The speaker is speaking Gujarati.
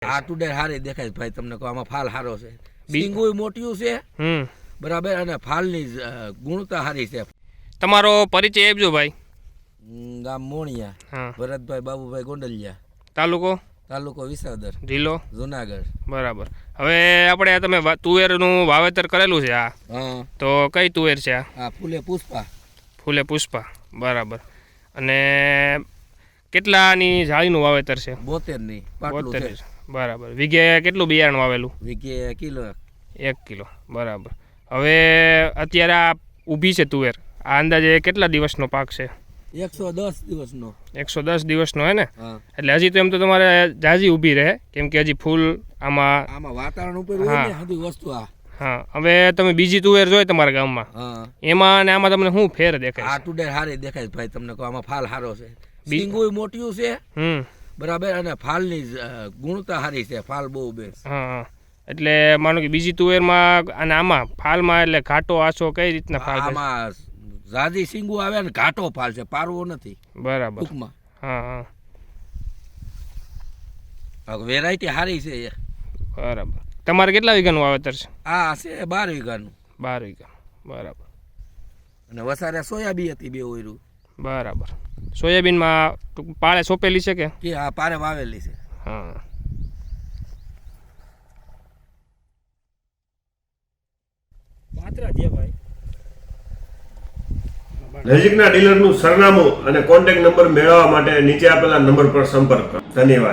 આ ટુડે હારી દેખાય ભાઈ, તમને કહો આમાં ફાલ હારો છે, સિંગુય મોટિયું છે બરાબર, અને ફાલની ગુણતા હારી છે. તમારો પરિચય આપજો ભાઈ. ગામ મોણિયા, ભરતભાઈ બાબુભાઈ ગોંડલિયા, તાલુકો વિસાવદર, જિલ્લો જુનાગઢ. બરાબર. હવે આપણે તમે તુવેરનું વાવેતર કરેલું છે આ, તો કઈ તુવેર છે આ? ફૂલે પુષ્પા. બરાબર. અને કેટલાની જાળીનું વાવેતર છે? 72ની. 72. બરાબર. વીઘે કેટલું બિયારણ વાવેલું? વીઘે કિલો. 1 કિલો. બરાબર. હવે અત્યારે આ ઊભી છે તુવેર, આ અંદાજે કેટલા દિવસનો પાક છે? 110 દિવસનો. 110 દિવસનો હે ને? એટલે હજી તો એમ તો તમારે જાજી ઊભી રહે, કેમ કે હજી ફૂલ આમાં વાતાવરણ ઉપર હોય ને બધી વસ્તુ. હા. હવે તમે બીજી તુવેર જોઈ તમારા ગામમાં, એમાં અને આમાં તમને શું ફેર દેખાય? આ ટુડે હારી દેખાય ભાઈ, તમને કહો આમાં ફાલ હારો છે, સિંગુય મોટિયું છે બરાબર, અને ફાલની ગુણતા હારી છે, ફાલ બહુ બેસ. હા. એટલે માનો કે બીજી તુવેરમાં અને આમાં ફાલમાં એટલે ઘાટો આછો કઈ રીતના ફાલ? આમાં ઝાઝી સિંગુ આવે ને ઘાટો ફાલ છે, પારવો નથી. બરાબર. ટૂંકમાં. હા. વેરાયટી હારી છે. બરાબર. તમારે કેટલા વીઘાનું વાવેતર છે? આ છે 12 વીઘાનું. 12 વીઘા. બરાબર. અને વસારે સોયાબીન હતી 2 ઓયરું. બરાબર. સોયાબીનમાં પાળે સોંપેલી છે કે? આ પારે વાવેલી છે. હા. નજીકના ડીલરનું સરનામું અને કોન્ટેક્ટ નંબર મેળવવા માટે નીચે આપેલા નંબર પર સંપર્ક કરો. ધન્યવાદ.